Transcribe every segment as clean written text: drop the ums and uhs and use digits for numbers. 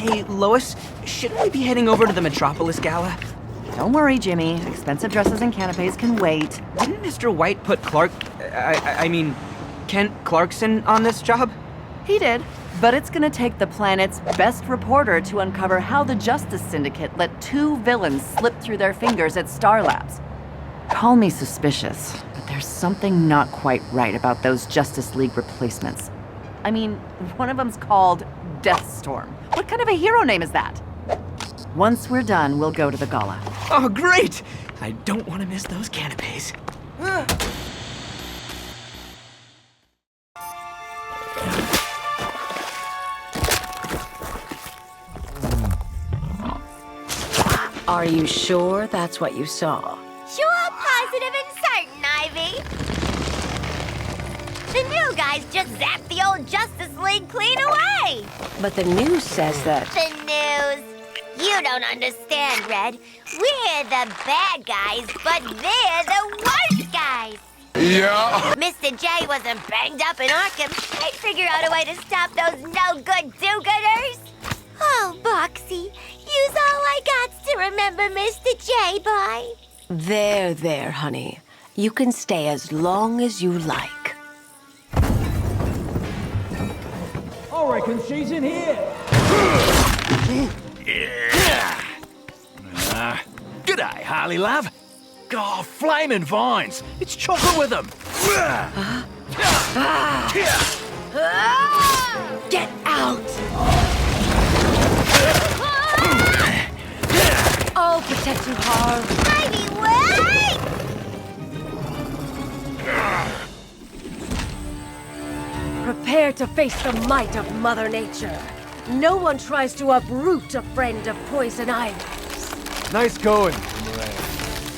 Hey, Lois, shouldn't we be heading over to the Metropolis Gala? Don't worry, Jimmy. Expensive dresses and canapes can wait. Didn't Mr. White put Kent Clarkson on this job? He did. But it's gonna take the planet's best reporter to uncover how the Justice Syndicate let 2 villains slip through their fingers at Star Labs. Call me suspicious, but there's something not quite right about those Justice League replacements. I mean, one of them's called Deathstorm. What kind of a hero name is that? Once we're done, we'll go to the gala. Oh, great! I don't want to miss those canapes. Are you sure that's what you saw? Sure, positive, and certain, Ivy. The new guys just zapped the old Justice League clean away. But the news says that... The news. You don't understand, Red. We're the bad guys, but they're the worst guys. Yeah. Mr. J wasn't banged up in Arkham. They'd figure out a way to stop those no-good do-gooders. Oh, Boxy, use all I got to remember Mr. J, boy. There, honey. You can stay as long as you like. I reckon she's in here. G'day, Harley, love. Oh, flaming vines. It's chocolate with them. Get out! I'll protect you, Harl. Ivy, wait! Prepare to face the might of Mother Nature. No one tries to uproot a friend of Poison Ivy's. Nice going, Miranda.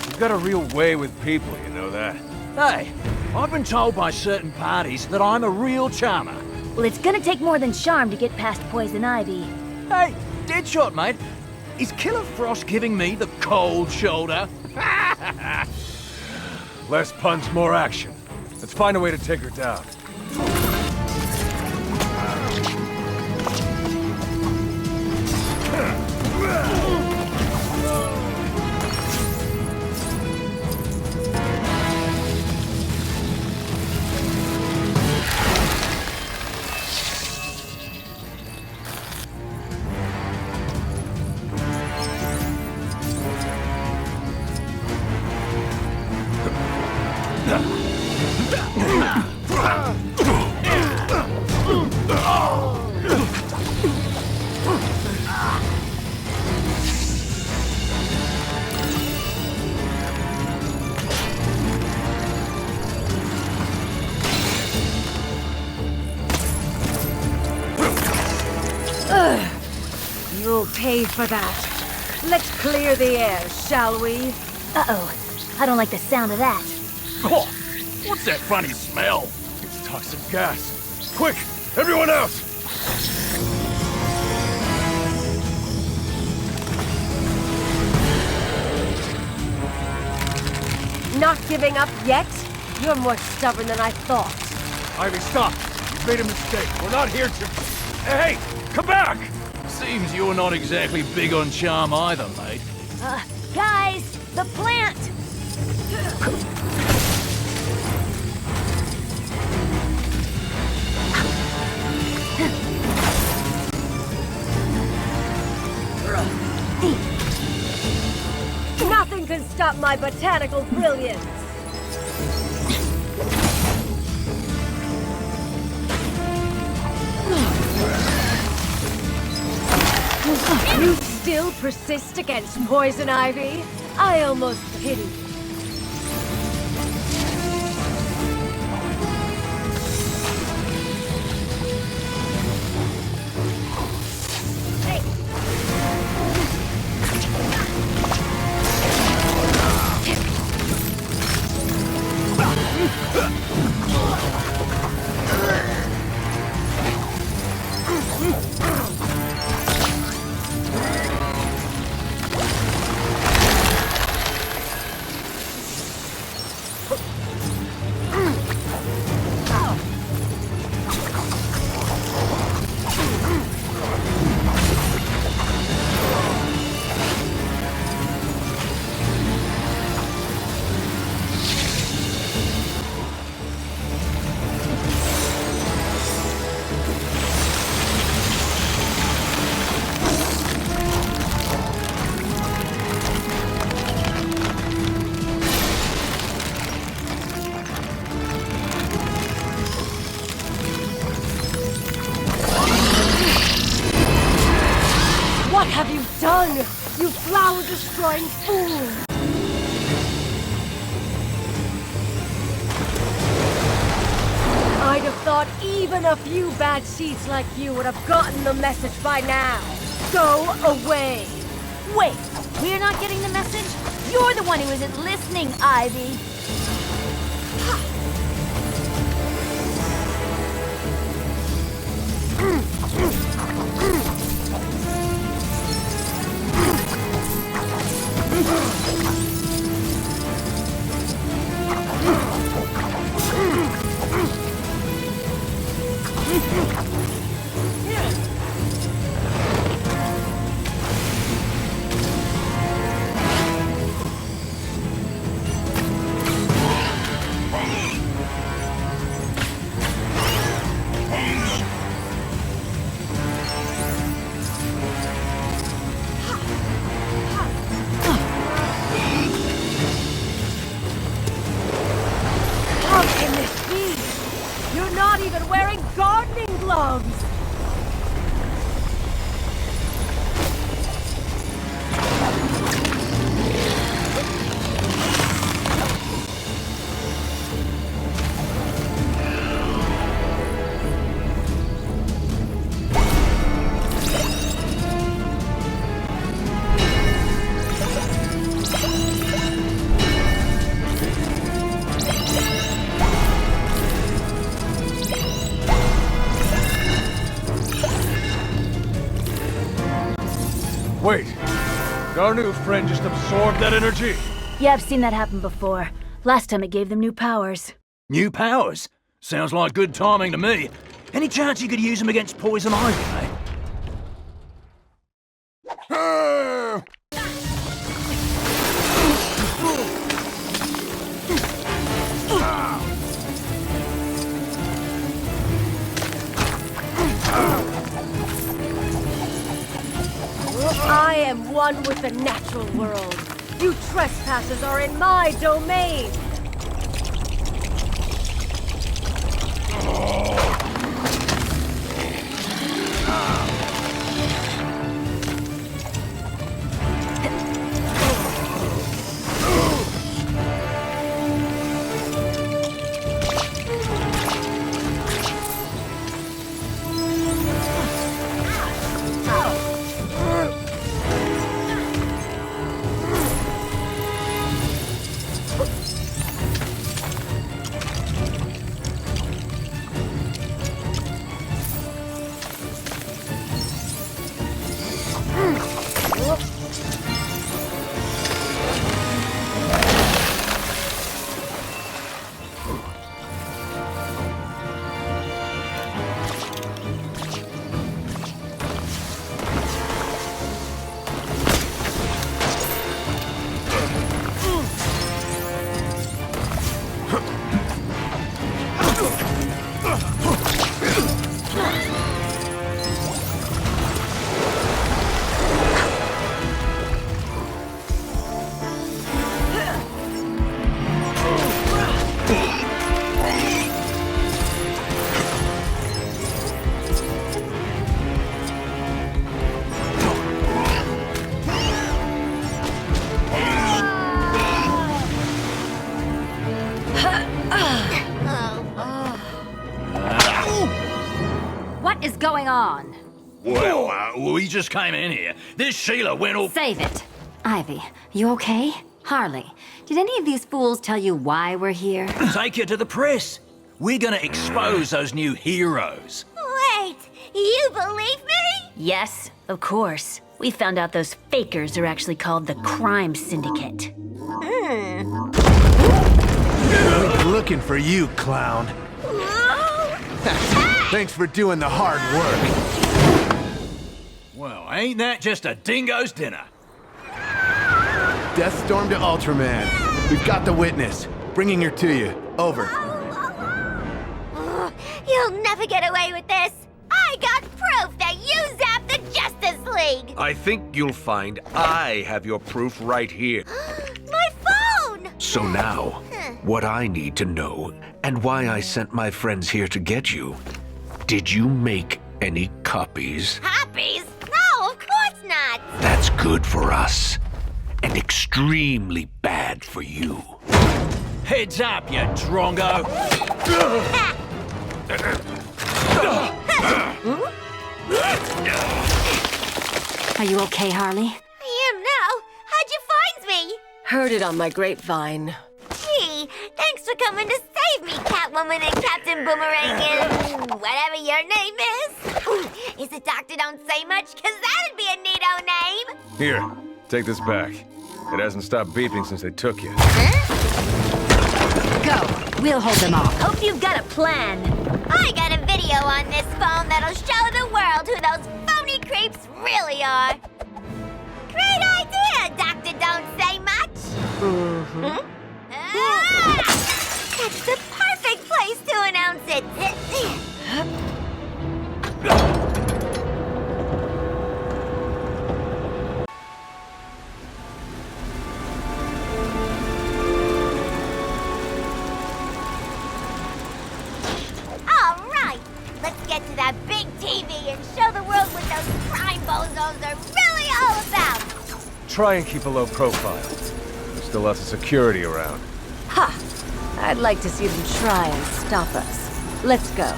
You've got a real way with people, you know that. Hey, I've been told by certain parties that I'm a real charmer. Well, it's gonna take more than charm to get past Poison Ivy. Hey, dead shot, mate. Is Killer Frost giving me the cold shoulder? Less puns, more action. Let's find a way to take her down. You'll pay for that. Let's clear the air, shall we? Uh-oh. I don't like the sound of that. Oh, what's that funny smell? It's toxic gas. Quick, everyone out! Not giving up yet? You're more stubborn than I thought. Ivy, stop! You've made a mistake. We're not here to... Hey, come back! Seems you're not exactly big on charm either, mate. Guys, the plant! Nothing can stop my botanical brilliance. You still persist against Poison Ivy? I almost pity you. What have you done? You flower-destroying fool! I'd have thought even a few bad seeds like you would have gotten the message by now. Go away! Wait, we're not getting the message? You're the one who isn't listening, Ivy. How can this be? You're not even wearing gardening gloves! Wait. Did our new friend just absorb that energy? Yeah, I've seen that happen before. Last time it gave them new powers. New powers? Sounds like good timing to me. Any chance you could use them against poison ivy, eh? I am one with the natural world. You trespassers are in my domain. What is going on? Well, we just came in here. This Sheila went all... Save it. Ivy, you okay? Harley, did any of these fools tell you why we're here? Take you to the press. We're gonna expose those new heroes. Wait, you believe me? Yes, of course. We found out those fakers are actually called the Crime Syndicate. Looking for you, clown. Thanks for doing the hard work. Well, ain't that just a dingo's dinner? Deathstorm to Ultraman. We've got the witness. Bringing her to you. Over. You'll never get away with this. I got proof that you zapped the Justice League. I think you'll find I have your proof right here. My phone! So now, what I need to know, and why I sent my friends here to get you, did you make any copies? Copies? No, of course not. good for us, and extremely bad for you. Heads up, you drongo! Are you okay, Harley? I am now. How'd you find me? Heard it on my grapevine. Gee, thanks for coming to save me, Catwoman and Captain Boomerang and whatever your name is. Is the doctor don't say much? Cause that'd be a neato name. Here, take this back. It hasn't stopped beeping since they took you. Go. We'll hold them off. Hope you've got a plan. I got a video on this phone that'll show the world who those phony creeps really are. Great idea, Doctor Don't Say Much. Mm-hmm. That's the perfect place to announce it. All right, let's get to that big TV and show the world what those crime bozos are really all about. Try and keep a low profile. There's still lots of security around. Ha! I'd like to see them try and stop us. Let's go.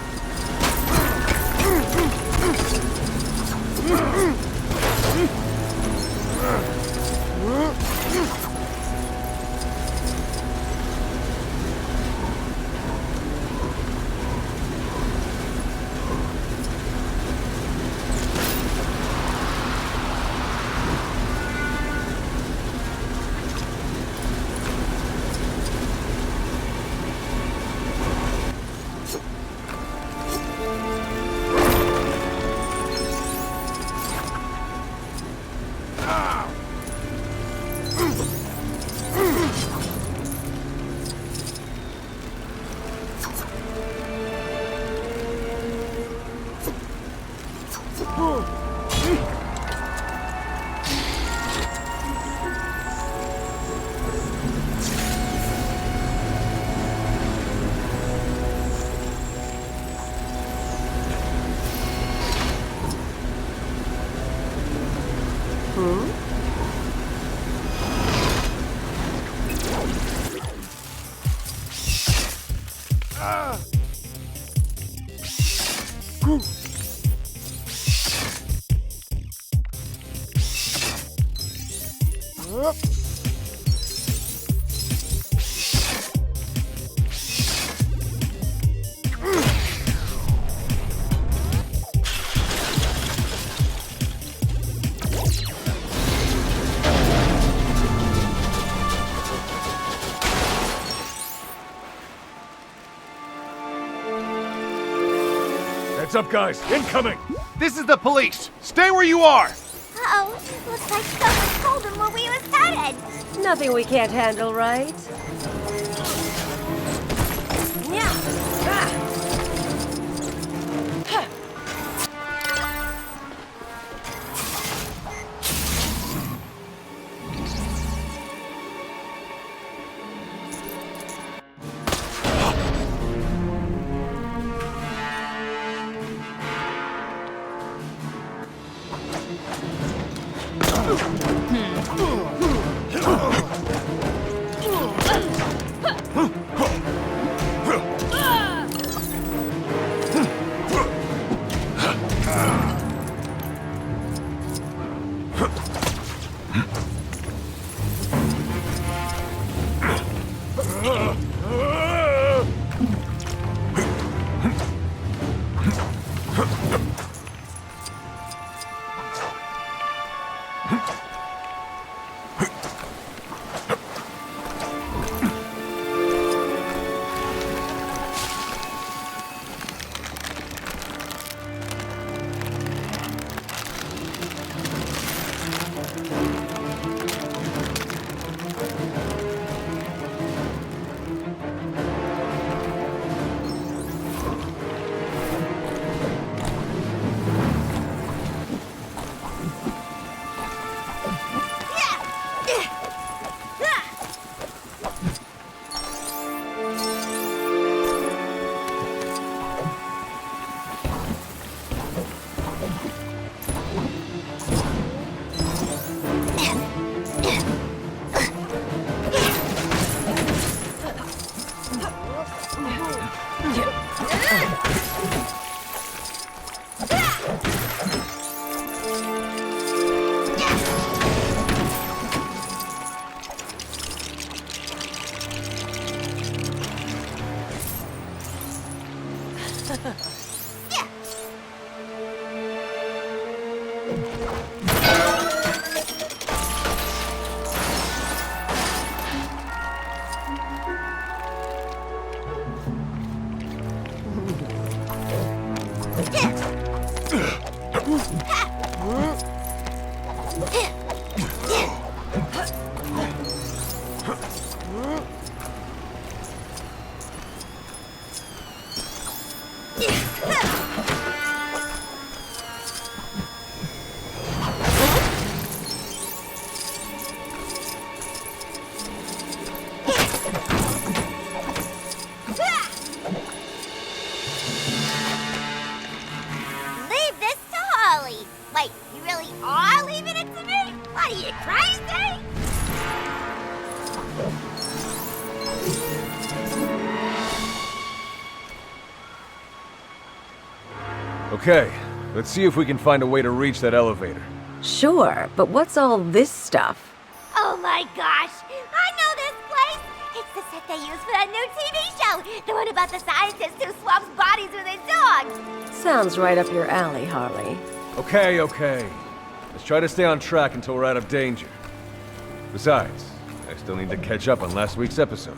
Heads up, guys. Incoming! This is the police. Stay where you are! Uh-oh, looks like someone told him where we was headed. Nothing we can't handle, right? Yeah. Ah. What are you, crazy? Okay, let's see if we can find a way to reach that elevator. Sure, but what's all this stuff? Oh my gosh! I know this place! It's the set they use for that new TV show! The one about the scientist who swaps bodies with his dog! Sounds right up your alley, Harley. Okay, okay. Let's try to stay on track until we're out of danger. Besides, I still need to catch up on last week's episode.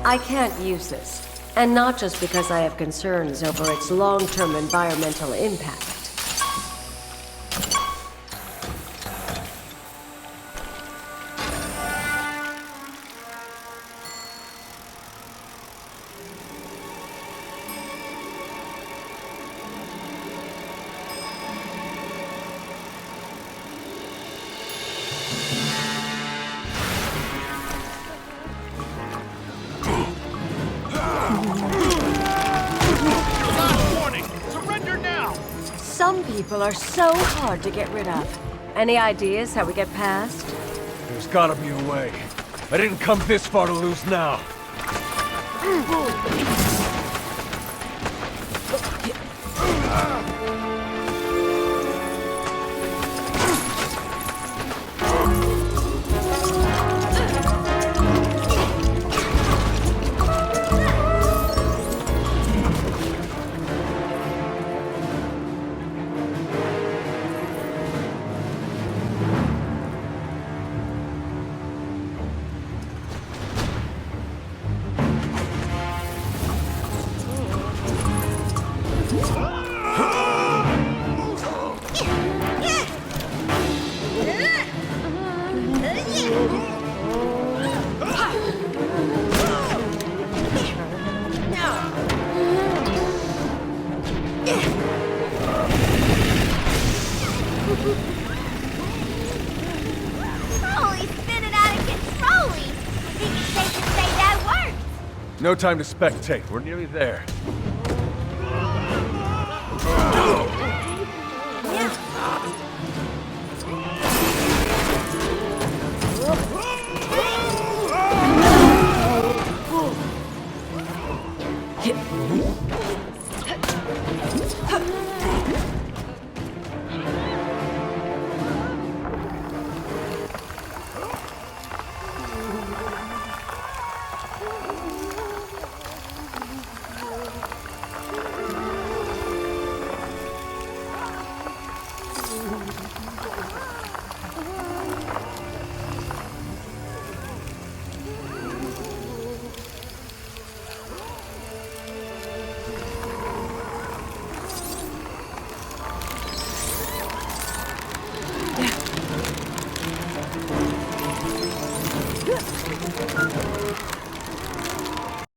I can't use this. And not just because I have concerns over its long-term environmental impact. Some people are so hard to get rid of. Any ideas how we get past? There's gotta be a way. I didn't come this far to lose now. Holy, spinning out of control! I think it's safe to say that worked! No time to spectate. We're nearly there.